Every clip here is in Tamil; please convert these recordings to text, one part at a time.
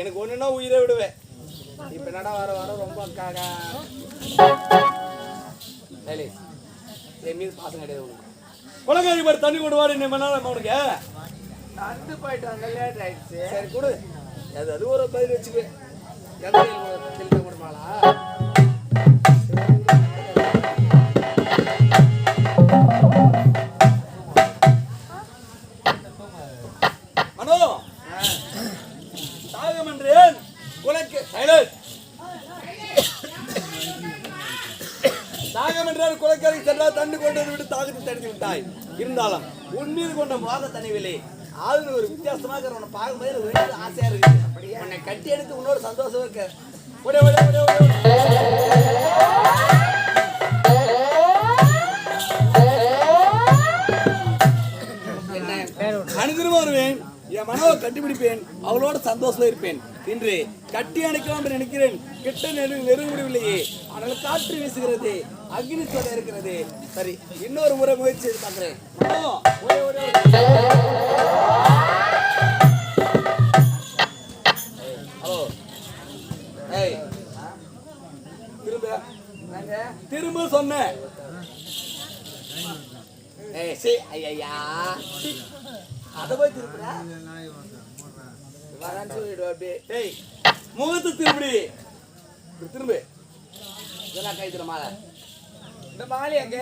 எனக்கு ஒண்ணுன்னா உயிரை விடுவேன். இப்ப என்னடா வர வர ரொம்ப என் மீது பாசம் கிடையாது. குலகாரி மாதிரி தண்ணி கொண்டு வாரு. என்ன பண்ணாலும் அவனுக்கு நடந்து போயிட்டாங்க, லேட் ஆயிடுச்சு. சரி கொடு. அது ஒரு பதில் வச்சுக்கு. எந்த கொடுமாளா மனோ தாகம் என்றேன் குலைக்கு தாகம் என்றால் குலைக்கரை சென்றால் தண்ணி கொண்டு விட்டு தாகத்தை தடுத்து விட்டாய். இருந்தாலும் உன் மீது கொண்ட வாத தனிவில்லை. ஆளுநர் ஒரு வித்தியாசமாக உன்னை பார்க்கும்போது ஆசையா இருக்கு. உன்னை கட்டி எடுத்து உன்னோட சந்தோஷம் இருக்கு. அனுதினமும் வருவேன், என் மனவை கட்டிப்பிடிப்பேன், அவளோட சந்தோஷமா இருப்பேன். இன்று கட்டி அணைக்கலாம் என்று நினைக்கிறேன். கிட்ட நெருங்க முடியவில்லையே. ஆனால் காற்று வீசுகிறது, அக்னி சொல்ல இருக்கிறது. சரி, இன்னொரு முறை முயற்சி செய்து பார்க்கிறேன். திரும்ப சொன்னேன். அத போய் திருப்பி முகத்து திருப்பி திரும்ப இதெல்லாம் கை மாலை. இந்த மாலை அங்க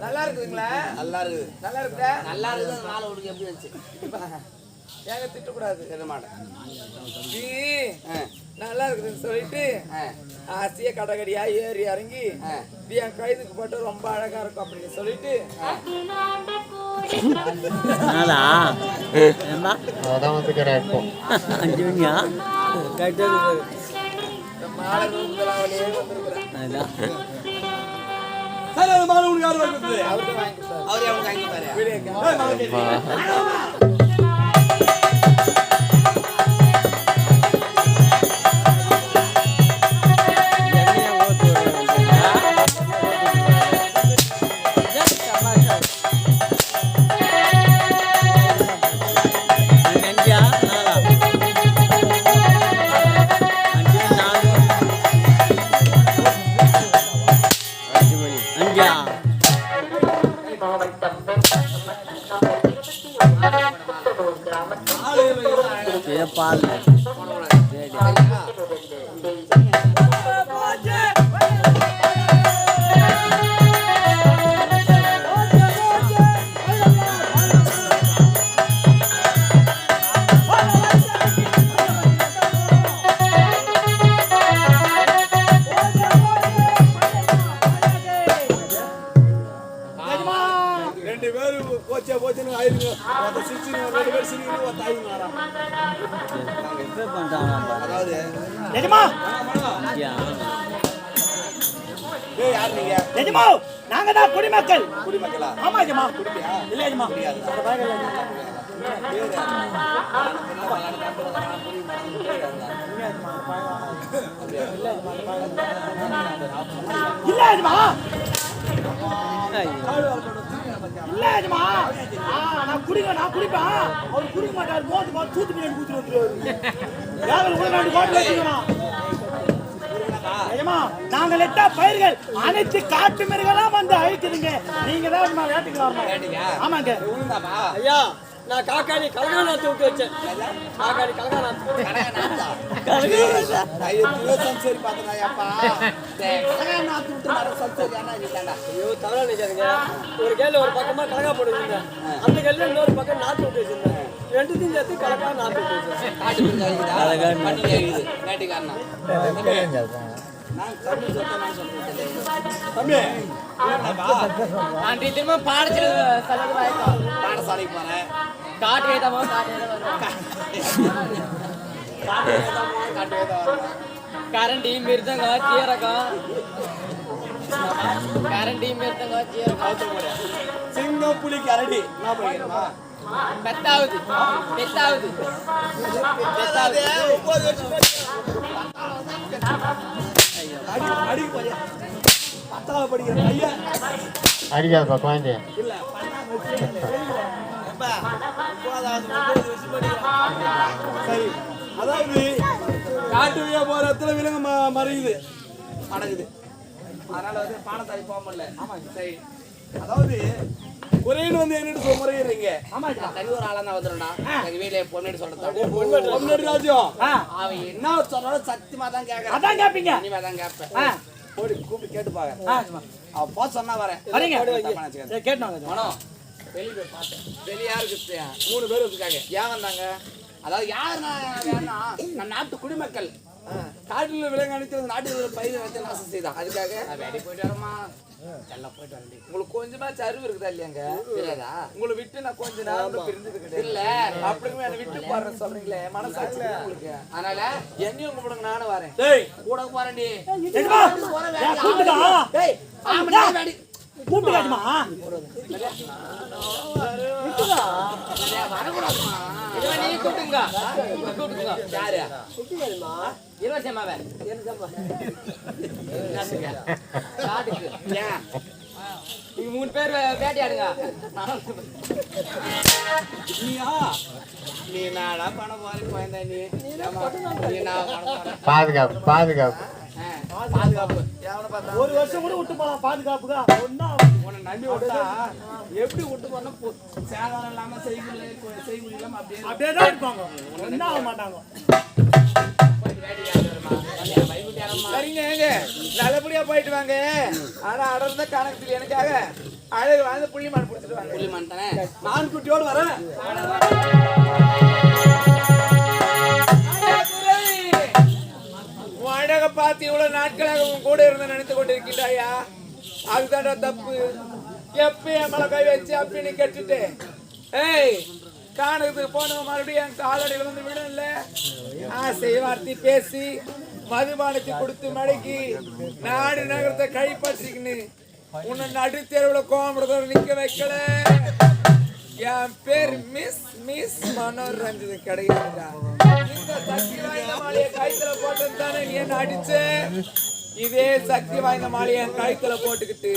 நல்லா இருக்குதுங்களா? நல்லா இருக்குது. நல்லா இருக்குதா? நல்லா இருக்குது. மாலை உடுக்கு எப்படி இருந்துச்சு? ஏங்க திட்டக்கூடாது. என்ன மாட்டேன் நல்லா இருக்குதுன்னு சொல்லிட்டு ஆசைய கடகடியா ஏறி இறங்கி என் கைதுக்கு போட்டு ரொம்ப அழகா இருக்கும் அப்படின்னு சொல்லிட்டு நாங்க தான் குடிமக்கள். குடிமக்களா? ஆமா ஜமா. இல்ல ஜமா. இல்ல ஜமா. இல்ல ஜமா. நான் குடிப்பேன். அவர் குடிக்க மாட்டார். மோந்து தூத்து பண்ணி ஊத்தி வந்துருவாரு. யாரும் ஒரு நாடு பாட்டு வச்சுக்கணும். நாங்கள் எட்டா பயிர்கள் அனைத்து காட்டு மிருகெல்லாம் வந்து அழிக்குதுங்க. நீங்க தான் வேட்டைக்கு ஆமாங்க ஐயா. நான் காக்காடி கலகாநாத்து விட்டு வச்சேன். காக்காடி கலகாநாத்து சரி பார்த்தா ஐயோ தவறா நினைக்காதுங்க. ஒரு கேள்வி ஒரு பக்கமா கலகா போடுவீங்க, அந்த கேள்வி இன்னொரு பக்கம் நாத்து விட்டு வச்சிருந்தேன். ரெண்டுத்தையும் சேர்த்து கலக்கா நாத்து விட்டு வச்சேன். பாடசாலைக்கு போறேன். கரண்டி மிருதங்க சீரகம் சிங்கம் புலி கரடி பெத்தாவது அடிக்காதப்பா குழந்தை. அதாவது காட்டு வழியா போற இடத்துல விலங்கு மறையுது அடங்குது. அதனால வந்து பானத்தாரி போக முடியல. ஆமா சரி. அதாவது குறைன்னு வந்து என்னட்டு முறையிறீங்க. ஆமா தனி ஒரு ஆளா தான் வந்துடும்டா. எங்க வீட்டுல பொண்ணு சொல்றது பொண்ணு ராஜ்யம். அவன் என்ன சொன்னாலும் சத்தியமா தான் கேட்கறேன். அதான் கேட்பீங்க. இனிமே தான் கேட்பேன். போடி கூப்பிட்டு கேட்டு பாக்க. அவ போ சொன்னா வரேன். கேட்டாங்க மனம் வெளியே போய் பார்த்தேன். வெளியா இருக்கு 3 பேர் இருக்காங்க. ஏன் வந்தாங்க? அதாவது யாருன்னா நம்ம நாட்டு குடிமக்கள் காட்டில் விலங்கு அணித்து நாட்டு பயிர் வச்சு நாசம் செய்தான். அதுக்காக வேடி போயிட்டு வரமா எல்லாம் போயிட்டு வரேன். உங்களுக்கு கொஞ்சமா அறிவு இருக்குதா இல்லையாங்க? தெரியாதா? உங்களை விட்டு நான் கொஞ்ச நேரம் பிரிஞ்சது இல்ல அப்படிங்க என்ன விட்டு போறேன் சொல்றீங்களே மனசாட்சி உங்களுக்கு. அதனால என்னையும் கும்பிடுங்க நானும் வரேன். கூட போறேன்டி கூப்பிட்டுமா வரக்கூடாதுமா. நீங்க கூப்பிட்டுங்க கூப்பிட்டுங்க. யாரு இருவசமாவே காட்டுக்கு ஏன் நீங்க 3 பேர் வேட்டையாடுங்க. நீ நாடா பணம் போற குழந்தை நீ பாதுகாப்பு பாதுகாப்பு பாதுகாப்பு ஒரு வருஷம் கூட விட்டு போலாம். பாதுகாப்புக்கா உன்னை நம்பி விட்டா எப்படி விட்டு போனா சேதாரம் இல்லாம செய்முறை இல்லாம அப்படியே தான் இருப்பாங்க. ஒன்னும் ஆக மாட்டாங்க. சரிங்க ஏங்க நல்லபடியா போயிட்டு வாங்க. ஆனா அடர்ந்த கணக்கு எனக்காக அழகு வாழ்ந்து புள்ளிமான் பிடிச்சிட்டு வாங்க. புள்ளிமான் தானே நான் குட்டியோடு வரேன். அழக பார்த்து இவ்வளவு நாட்களாக உன் கூட இருந்து நினைத்து கொண்டிருக்கின்றாயா? அதுதான்டா தப்பு. எப்பயும் மழை கை வச்சு அப்படின்னு கேட்டுட்டு ஏய் காணத்துக்கு போனவன் மறுபடியும் என் காலடியில் வந்து விடும் இல்ல. ஆசை வார்த்தை பேசி மதுபானத்தை கொடுத்து மடக்கி நாடு நகரத்தை கைப்பற்றிக்கின்னு உன்னை நடு தெருவில் கோமரத்தோட நிக்க வைக்கல. என் பேர் மிஸ் மனோரஞ்சன் கிடையாதுடா. இந்த சக்தி வாய்ந்த மாலையை கழுத்துல போட்டு தானே நீ என்ன அடிச்ச. இதே சக்தி வாய்ந்த மாலையை என் கழுத்துல போட்டுக்கிட்டு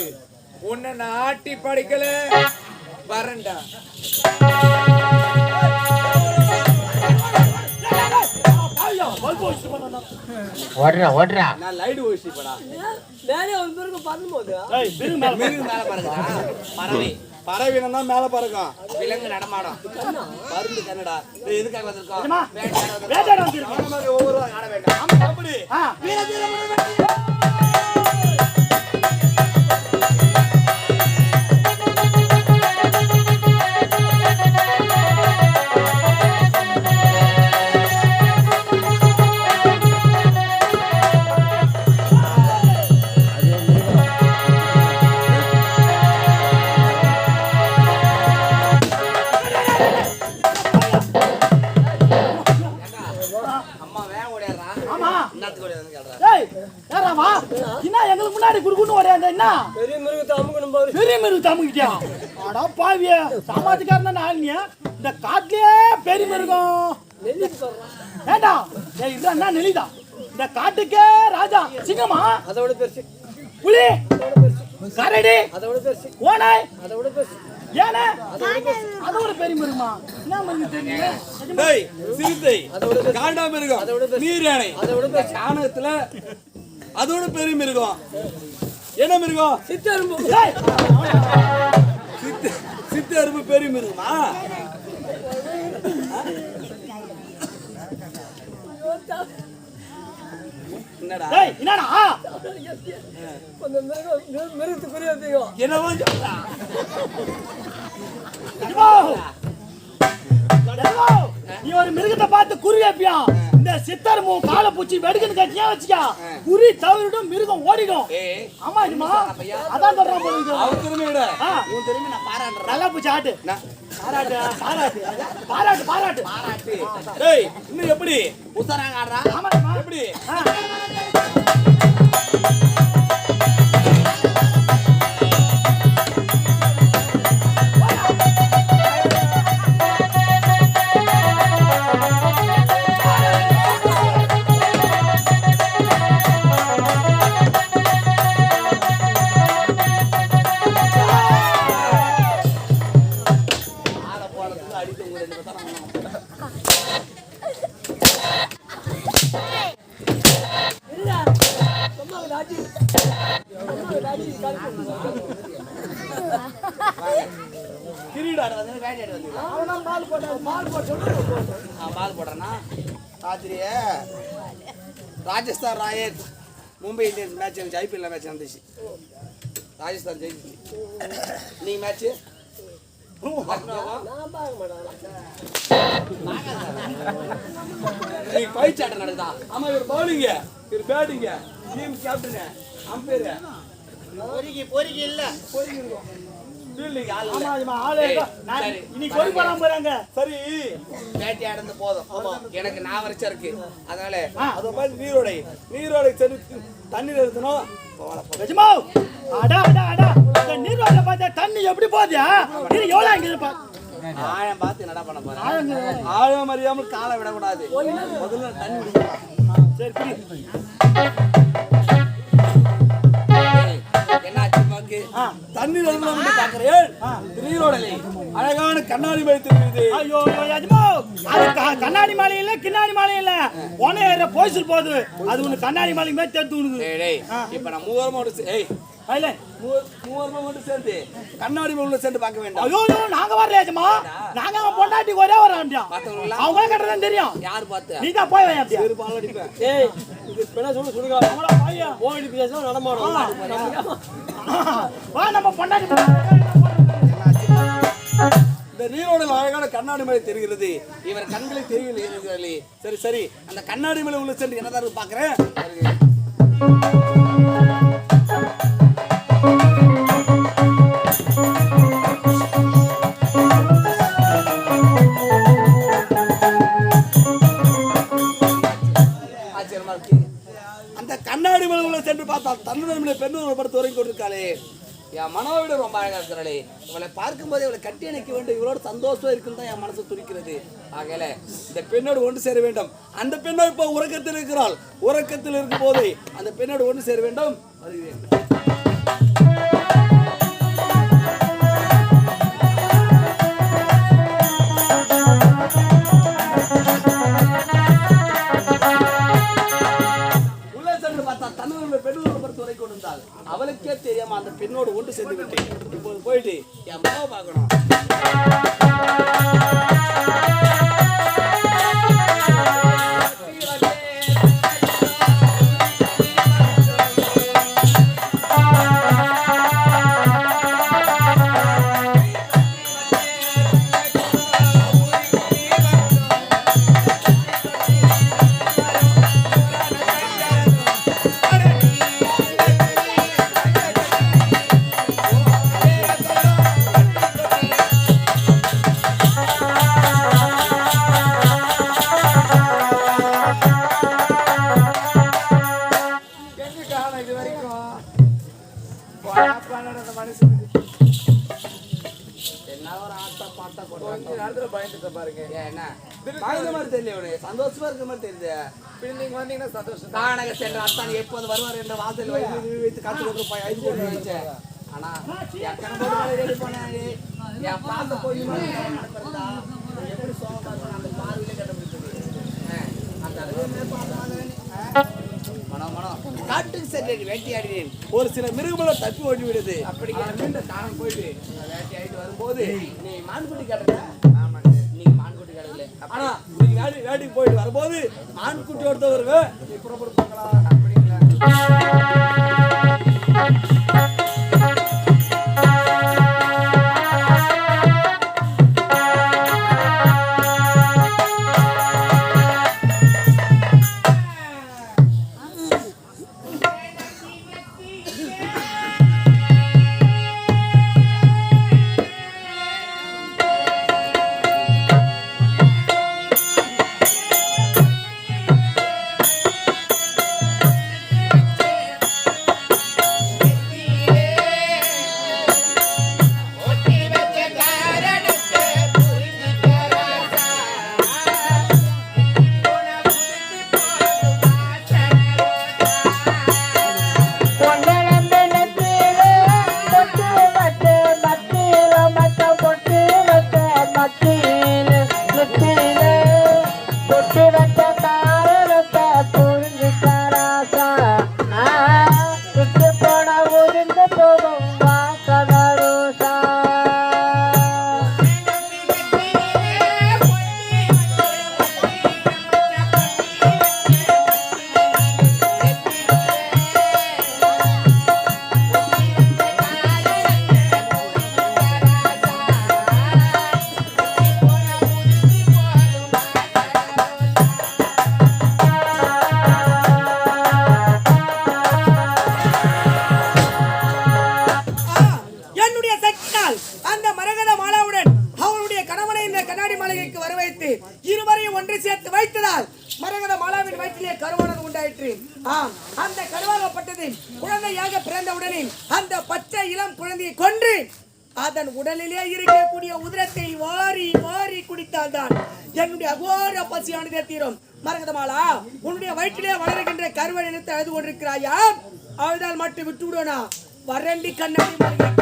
உன்னை நான் ஆட்டி படிக்கல வரண்டா. பறவைனா மேல பறக்கும் விலங்கு நடமாடும் மருந்து கன்னடா. எதுக்காக வந்திருக்கோம்? ஒவ்வொரு ஆட வேண்டாம். அப்படி எங்களுக்கு முன்னாடி குடுக்குன்னு ஓடியாந்த என்ன பெரிய மிருகத்தை அமுக்கணும் பாரு. பெரிய மிருகத்தை அமுக்கிட்டியா? அடா பாவிய சமாஜ்காரன் ஆளுங்க. இந்த காட்டிலே பெரிய மிருகம் ஏண்டா இதுதான் நெலிதா? இந்த காட்டுக்கே ராஜா சிங்கமா அதோட பெருசு, புலி கரடி அதோட பெருசு, ஓனாய் அதோட பெருசு, ஏனே அதோட பெரிய மிருகமா? என்ன மிருகம் தெரியும்? சிறுத்தை அதோட காண்டா மிருகம் அதோட நீர் யானை அதோட சாணத்துல அதோட பெரிய மிருகம். என்ன மிருகம்? சித்தரும்பு. சித்தரும்பு பெரிய மிருகமா? என்னடா மிருகத்துக்கு பெரிய அதிகம் என்னவோ நீ ஒரு மிருகத்தை பார்த்து குறி வைப்பியா? இந்த சித்தரும்பு காலை பூச்சி வெடுக்குன்னு கட்டியா வச்சுக்கா குறி தவறிடும் மிருகம் ஓடிடும். ஆமா இதுமா அதான் சொல்றான் போல. அவன் திரும்பி விட இவன் திரும்பி நான் பாராட்டுறேன். நல்லா பூச்சி ஆட்டு பாராட்டு பாராட்டு பாராட்டு பாராட்டு பாராட்டு. டேய் இன்னும் எப்படி உசாராங்க ஆடுறா? ஆமா எப்படி கிரீடாடு வந்து வேட்டையாடு வந்து பால் போடுறேன்னா ராத்திரிய Rajasthan royals Mumbai Indians match இருந்துச்சு ஐபிஎல் மேட்ச் வந்துச்சு ராஜஸ்தான் ஜெயிச்சு நீ மேட்ச் பயிற்சாட்டம் நடக்குதா ஆமா இவர் பவுலிங்க இவர் பேட்டிங்க டீம் கேப்டன் அம்பேர் பொறிக்கி இல்ல பொறிக்கி இருக்கும் போதும் எனக்கு நான் வரைச்சா இருக்கு அதனால அத மாதிரி நீரோடை தண்ணீர் எடுக்கணும் நீரோட பார்த்தா தண்ணி எப்படி போதியா எவ்வளவு அங்க ஆழம் பார்த்து என்னடா பண்ண போறேன் ஆழம் அறியாமல் காலை விடக்கூடாது முதல்ல தண்ணி விடுங்க சரி தண்ணீர் அழகான கண்ணாடி மலை தெரியுது ஐயோ கண்ணாடி மலை இல்ல கிண்ணாடி மலை இல்ல ஒன்னே போய்சல் போகுது அது ஒண்ணு கண்ணாடி மலை மாதிரி தெரிஞ்சு இப்ப நான் மூவரமா மட்டும் சேர்ந்து கண்ணாடி மலை சேர்ந்து பார்க்க வேண்டாம் ஐயோ நாங்க வரலையாச்சுமா நாங்க பொண்டாட்டி ஒரே வர வேண்டியம் அவங்க கட்டதான் தெரியும் யாரு பார்த்து நீ தான் போய் அப்படியே அடிப்பேன் ஏய் இது பெண்ணா சொல்லு சொல்லுங்க நம்மள பையா ஓடி பேசணும் நடமாடும் வா நம்ம பொண்டாட்டி இந்த நீரோட அழகான கண்ணாடி மலை தெரிகிறது இவர் கண்களை தெரியவில்லை சரி சரி அந்த கண்ணாடி மலை உள்ள சென்று என்னதான் பாக்குறேன் அந்த கண்ணாடி மலை உள்ள சென்று பார்த்தால் தன்னுடைய பெண்ணு படுத்து உறங்கி கொண்டிருக்காளே என் மனோவை விட ரொம்ப அழகா இருக்கிறாளே இவளை பார்க்கும்போது இவளை கட்டி அணைக்க வேண்டும் இவளோட சந்தோஷம் இருக்குன்னு தான் என் மனசு துடிக்கிறது ஆகல இந்த பெண்ணோடு ஒன்று சேர வேண்டும் அந்த பெண்ணோடு இப்போ உறக்கத்தில் இருக்கிறாள் உறக்கத்தில் இருக்கும் போது அந்த பெண்ணோடு ஒன்று சேர வேண்டும் வருகிறேன் அவளுக்கே தெரியாம அந்த பெண்ணோடு ஒன்று சேர்ந்து விட்டேன் இப்போது போயிட்டு என் அம்மாவை பார்க்கணும் சந்தோஷமா இருக்கிற மாதிரி தெரியுது நீங்க வந்தீங்கன்னா சந்தோஷம் காணக சென்ற அத்தான் எப்போது வருவார் என்ற வாசல் வைத்து காத்து கொண்டு 5 கோடி வச்சேன் ஆனா ரெடி பண்ணாரு என் பாத்த போய் எப்படி சோகமா அந்த பார்வையில கண்டுபிடிச்சது அந்த காட்டுக்கு சென்று வேட்டையாடினேன் ஒரு சில மிருகங்களும் தப்பி ஓடி விடுது அப்படி மீண்டும் காரணம் போயிட்டு வேட்டையாடிட்டு வரும்போது நீ மான்குட்டி கட்டுற ஆனா நீங்க வேட்டைக்கு போயிட்டு வரும்போது ஆண்குட்டியோட வருவேன் நீ புறப்படுப்பாங்களா அப்படிங்களா போகும் வாசவரோசா என்னுடைய சக்தியால் அந்த மரகத மாலாவுடன் அவளுடைய கணவனை இந்த கண்ணாடி மாளிகைக்கு வரவைத்து இருவரையும் ஒன்று சேர்த்து வைத்ததால் மரகத மாலாவின் வயிற்றிலே கருவானது உண்டாயிற்று. ஆம், அந்த கருவாகப்பட்டது குழந்தையாக பிறந்தவுடனே அந்த பச்சை இளம் குழந்தையை கொன்று அதன் உடலிலே இருக்கக்கூடிய உதிரத்தை வாரி வாரி குடித்தால்தான் என்னுடைய அகோர பசியானதே தீரும். மரகதமாலா, உன்னுடைய வயிற்றிலே வளர்கின்ற கருவன் இனத்தை அழுது கொண்டிருக்கிறாயா? அழுதால் மட்டும் விட்டு விடுவனா? வரண்டி கண்ணாடி மாளிகை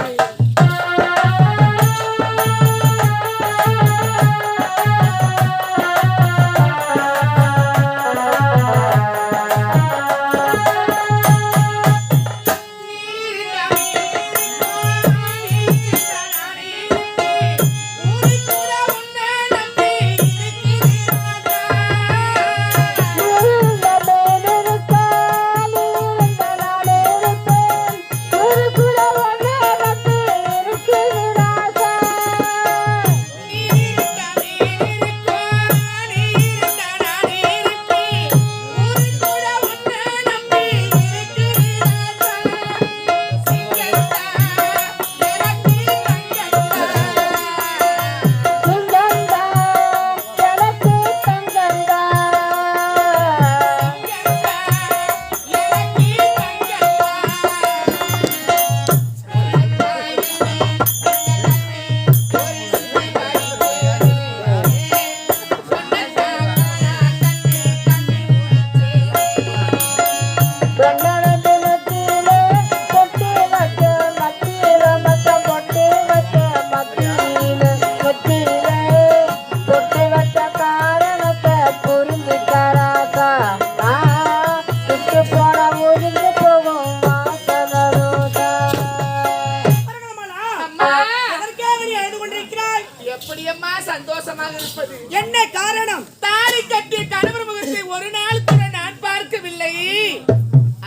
சந்தோஷமாக இருப்பது என்ன காரணம்? தாலி கட்டிய கணவர் முகத்தை ஒரு நாள் கூட நான் பார்க்கவில்லை.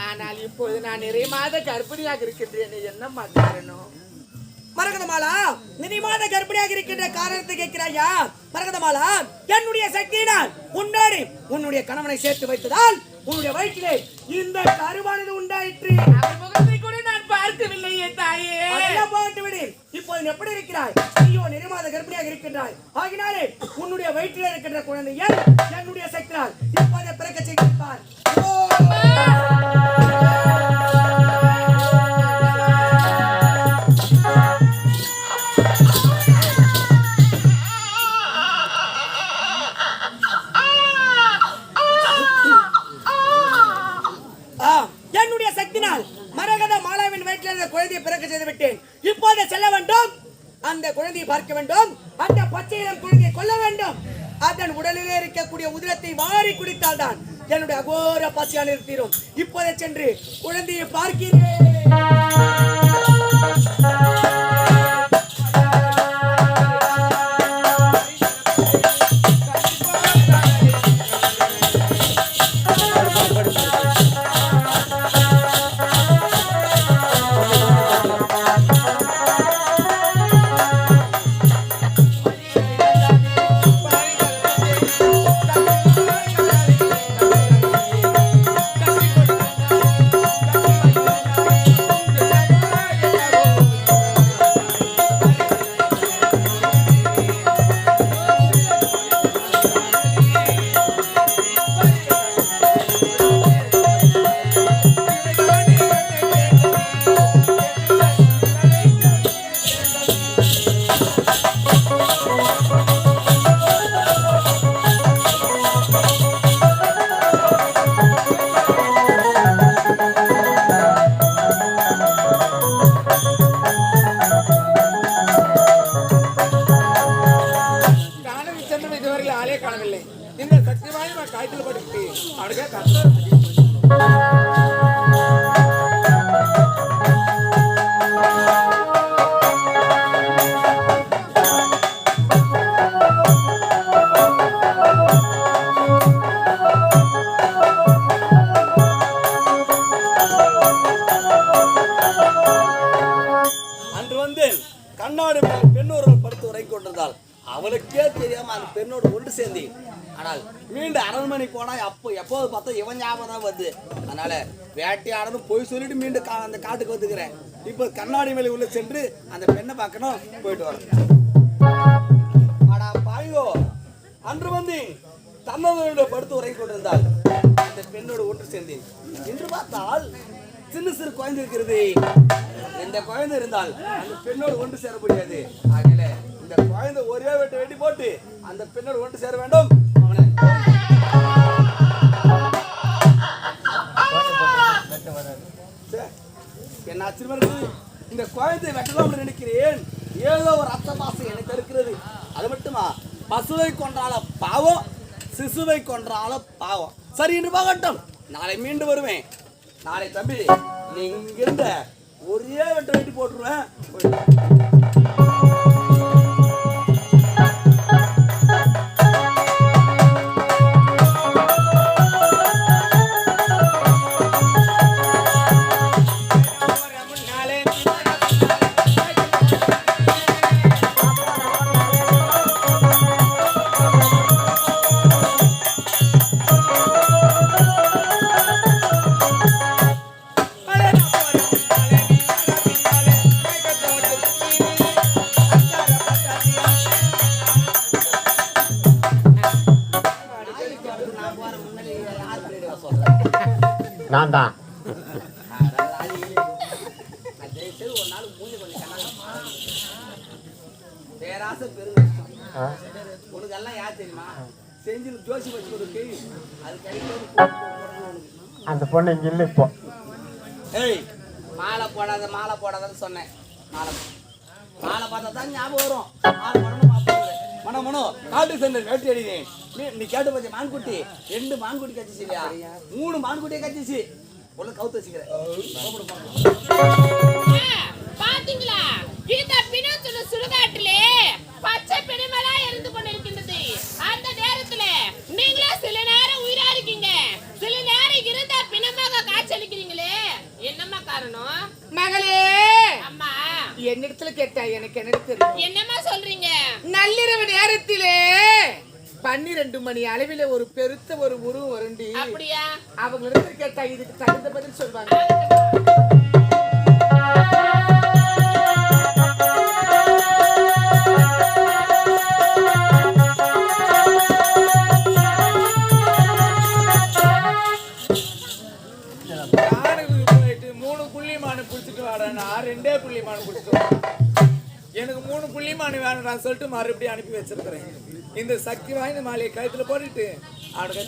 ஆனால் இப்போது நான் நிறைய மாத கர்ப்பிணியாக இருக்கின்றேன். என்னம்மா காரணம்? மரகதமாலா, நினைமாத கர்ப்பிணியாக இருக்கின்ற காரணத்தை கேட்கிறாயா? மரகதமாலா, என்னுடைய சக்தியினால் உன்னோடு உன்னுடைய கணவனை சேர்த்து வைத்ததால் உன்னுடைய வயிற்றிலே இந்த கருவானது உண்டாயிற்று. அவர் முகத்தை கூட நான் பார்க்கவில்லையே தாயே. அதெல்லாம் போட்டு விடு. இப்போது நீ எப்படி இருக்கிறாய்? ஐயோ, நினைமாத கர்ப்பிணியாக இருக்கின்றாய். ஆகினாலே உன்னுடைய வயிற்றிலே இருக்கின்ற குழந்தையை என்னுடைய சக்தியால் இப்போதே பிறக்க செய்திருப்பார். என்னுடைய சக்தினால் மரகத மாலாவின் வயிற்றில் இருந்த குழந்தையை பிறக்க செய்து விட்டேன். இப்போது செல்ல வேண்டும், அந்த குழந்தையை பார்க்க வேண்டும், அந்த பச்சையிடம் குழந்தையை கொல்ல வேண்டும். அதன் உடலிலே இருக்கக்கூடிய உதிரத்தை வாரி குடித்தால் தான் என்னுடைய அகோர பசியால் நிறுத்திடும். இப்போதே சென்று குழந்தையை பார்க்கிறேன். கண்டேன். கண்ணாடி மேல் பெண் ஒருவள் படுத்து உரை கொண்டிருந்தாள். அவளுக்கே தெரியாம அந்த பெண்ணோடு ஒன்று சேர்ந்தேன். ஆனால் மீண்டும் அரண்மனை போனா எப்போது பார்த்தா இவன் ஞாபகம் தான் வருது. அதனால வேட்டையாடணும் போய் சொல்லிட்டு மீண்டும் அந்த காட்டுக்கு வந்துக்கிறேன். இப்போ கண்ணாடி மேலே உள்ள சென்று அந்த பெண்ணை பார்க்கணும், போயிட்டு வரேன். ஆடா பாயோ, அன்று வந்து தன்னோட படுத்து உரை கொண்டிருந்தாள். அந்த பெண்ணோடு ஒன்று சேர்ந்தேன். என்று பார்த்தால் சின்ன சிறு குழந்தை இருக்கிறது. இந்த குழந்தை இருந்தால் அந்த பெண்ணோடு ஒன்று சேர முடியாது. ஆகல இந்த குழந்தை ஒரே வெட்டி போட்டு அந்த பெண்ணோடு ஒன்று சேர வேண்டும். அவனை என்ன ஆச்சரியமா இருக்குது. இந்த குழந்தை வெட்டலாம் நினைக்கிறேன். ஏதோ ஒரு ரத்த பாசம் எனக்கு இருக்கிறது. அது மட்டுமா, பசுவை கொன்றால பாவம், சிசுவை கொன்றால பாவம். சரி என்று பார்க்கட்டும், நாளை மீண்டும் வருவேன். நாளை தம்பி நீ இங்கிருந்த ஒரே வெட்டி போட்டுருவேன். நான் தான் பேராசை பெருமை. உனக்கு எல்லாம் யார் தெரியுமா? செஞ்சு ஜோசி வச்சு கொடுக்கு அது கிடைக்காது. அந்த பொண்ணு இங்க இல்லை இப்போ. ஏய், மாலை போடாதன்னு சொன்னேன். மாலை பார்த்தா தான் ஞாபகம் வரும். மாலை போடணும் மனோ காட்டு சென்று வேட்டி அடினேன். நீ கேட்டு பத்தி மான்குட்டி 2 மான்குட்டி கச்சிச்சு இல்லையா? 3 மான்குட்டியை கச்சிச்சு. உள்ள கவுத்து வச்சுக்கிறேன். பாத்தீங்களா, இந்த பிணத்துல சுடுகாட்டிலே பச்சை பிணமலா இருந்து கொண்டிருக்கின்றது. அந்த நேரத்துல நீங்களே சில நேரம் உயிரா இருக்கீங்க, சில நேரம் இருந்த பிணமாக காட்சியளிக்கிறீங்களே, என்னம்மா காரணம்? மகளே, அம்மா என்னிடத்துல கேட்டா எனக்கு என்ன தெரியும்? என்னம்மா சொல்றீங்க? நள்ளிரவு நேரத்திலே 12 மணி அளவில ஒரு பெருத்த ஒரு உருவம் வருண்டி. அப்படியா? அவங்களிடத்துல கேட்டா இதுக்கு தகுந்த பதில் சொல்வாங்க. எனக்கு 3 புள்ளிமானு வேணும் சொல்லிட்டு மறுபடியும் அனுப்பி வச்சிருக்கிறேன். இந்த சக்தி வாய்ந்த மாலையை கழுத்துல போட்டுட்டு அவனுக்கு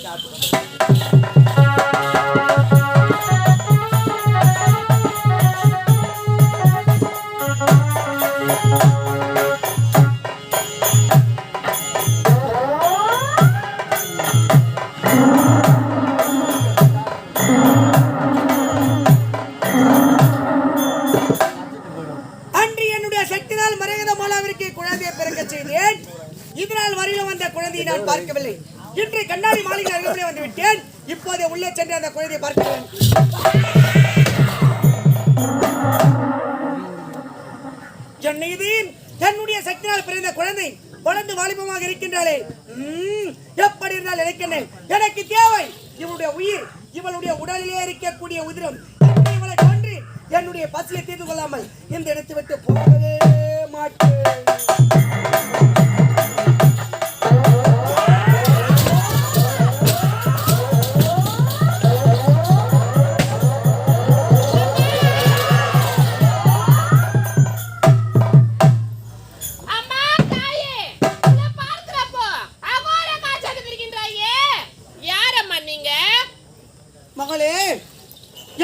இதனால் வரையிலும் வந்த குழந்தையை நான் பார்க்கவில்லை. இன்று கண்ணாடி மாளிகை அருகிலே வந்து விட்டேன். இப்போதே உள்ளே சென்று அந்த குழந்தையை பார்க்கிறேன். என்னுடைய சக்தியால் பிறந்த குழந்தை வளர்ந்து வாலிபமாக இருக்கின்றாளே, எப்படி இருந்தால் நினைக்கிறேன். எனக்கு தேவை இவளுடைய உயிர், இவளுடைய உடலிலே இருக்கக்கூடிய உதிரம். இவளை கொன்று என்னுடைய பசியை தீர்த்து கொள்ளாமல் இந்த இடத்தை விட்டு போகவே மாட்டேன்.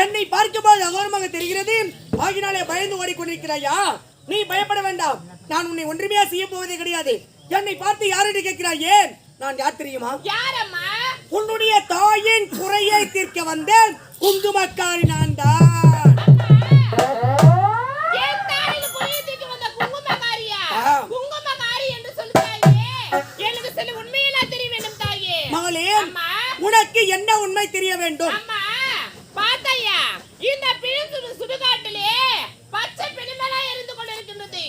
என்னை பார்க்கும்போது அகோரமாக தெரிகிறது. ஆகினாலே பயந்து ஓடிக்கொண்டிருக்கிறாயா? நீ பயப்பட வேண்டாம். நான் உன்னை ஒன்றுமே செய்ய போவதே கிடையாது. என்னை பார்த்து யாரிடம் கேட்கிறாயே? நான் யார் தெரியுமா? யாரம்மா? உன்னுடைய தாயின் குறையை தீர்க்க வந்த குங்குமக்காரி நான் தான். என் தாயின் குறையை தீர்க்க வந்த குங்குமக்காரியா? குங்குமக்காரி என்று சொல்லுதாயே. எனக்கு சில உண்மையெல்லாம் தெரிய வேண்டும் தாயே. மகளே, உனக்கு என்ன உண்மை தெரிய வேண்டும்? அம்மா பாத்தையா, இந்த பிணத்து சுடுகாட்டிலே பச்சை பிணமலா இருந்து கொண்டிருக்கின்றது.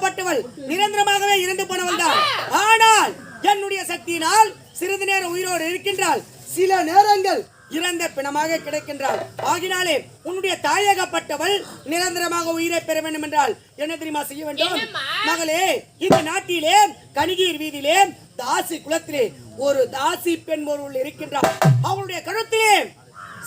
தாயகப்பட்டவள் நிரந்தரமாகவே இறந்து போனவள் தான். ஆனால் என்னுடைய சக்தியினால் சிறிது நேரம் உயிரோடு இருக்கின்றாள், சில நேரங்கள் இறந்த பிணமாக கிடைக்கின்றாள். ஆகினாலே உன்னுடைய தாயகப்பட்டவள் நிரந்தரமாக உயிரை பெற வேண்டும் என்றால் என்ன தெரியுமா செய்ய வேண்டும்? மகளே, இந்த நாட்டிலே கணிகீர் வீதியிலே தாசி குலத்திலே ஒரு தாசி பெண் ஒருவள் இருக்கின்றாள். அவளுடைய கழுத்திலே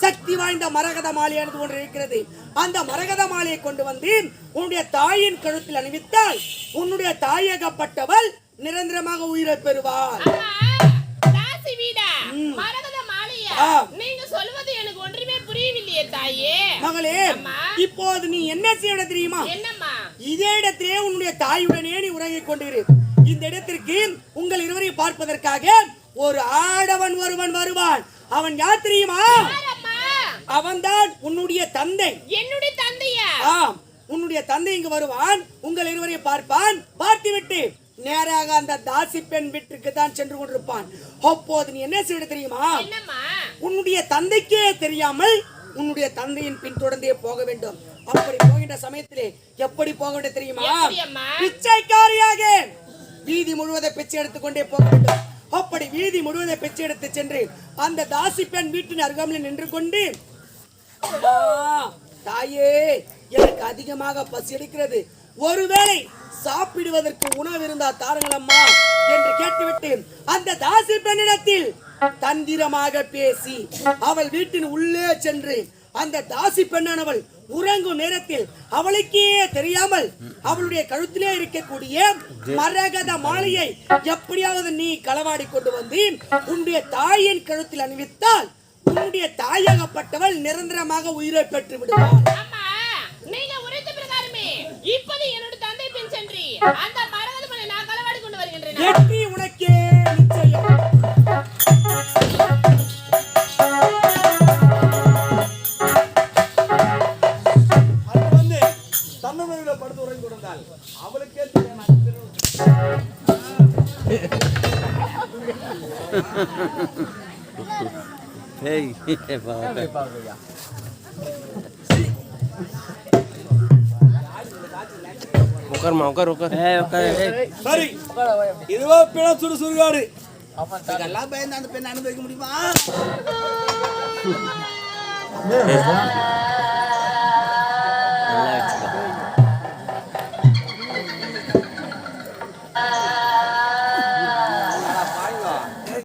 சக்தி வாய்ந்த மரகத மாலையானது ஒன்று இருக்கிறது. அந்த மரகத மாலையை கொண்டு வந்து உன்னுடைய தாயின் கழுத்தில் அணிவித்தால் உன்னுடைய தாயகப்பட்டவள் நிரந்தரமாக உயிரை பெறுவாள். நீங்க சொல்வது எனக்கு ஒன்றுமே புரியவில்லையே தாயே. மகளே, இப்போது நீ என்ன செய்ய தெரியுமா? என்னம்மா? இதே இடத்திலே உன்னுடைய தாயுடனே நீ உறங்கிக் கொண்டிரு. இந்த இடத்திற்கு உங்கள் இருவரையும் பார்ப்பதற்காக ஒரு ஆடவன் ஒருவன் வருவான். அவன் யார் தெரியுமா? அவன்தான் உன்னுடைய தந்தை. என்னுடைய தந்தையா? ஆம், உன்னுடைய தந்தை இங்கு வருவான், உங்கள் இருவரையும் பார்ப்பான். பார்த்துவிட்டு நேராக அந்த தாசி பெண் வீட்டுக்கு தான் சென்று கொண்டிருப்பான். அப்போது நீ என்ன செய்ய தெரியுமா? உன்னுடைய தந்தைக்கே தெரியாமல் உன்னுடைய தந்தையின் பின்தொடர்ந்தே போக வேண்டும். அப்படி போகின்ற சமயத்திலே எப்படி போக வேண்டும் தெரியுமா? பிச்சைக்காரியாக வீதி முழுவதை பிச்சை எடுத்துக்கொண்டே போக வேண்டும். அப்படி வீதி முழுவதை பிச்சை எடுத்து சென்று அந்த தாசி பெண் வீட்டின் அருகாமையில் நின்று கொண்டு, தாயே, எனக்கு அதிகமாக பசி எடுக்கிறது, ஒருவேளை சாப்பிடுவதற்கு உணவு இருந்தா தாருங்களம்மா என்று கேட்டுவிட்டு அந்த தாசி பெண்ணிடத்தில் தந்திரமாக பேசி அவள் வீட்டின் உள்ளே சென்று அந்த தாசி பெண்ணானவள் உறங்கும் நேரத்தில் அவளுக்கே தெரியாமல் அவளுடைய கழுத்திலே இருக்கக்கூடிய மரகத மாலையை எப்படியாவது நீ களவாடி கொண்டு வந்து உன்னுடைய தாயின் கழுத்தில் அணிவித்தால் உன்னுடைய தாயகப்பட்டவள் நிரந்தரமாக உயிரை பெற்று விடுவாள். நீங்க உரைத்த பிரகாரமே இப்போது என்னோட தந்தை பின் சென்று அந்த மரகத மாலை நான் களவாடி கொண்டு வருகின்றேன். வெற்றி உனக்கே நிச்சயம். அது வந்து தன்னமேல படுத்து உறங்கி கொடுத்தால் அவளுக்கே தெரியாம சரி, இதுவா பிண சுடுகாடு. இதெல்லாம் பயந்து அந்த பெண்ணை அனுபவிக்க முடியுமா?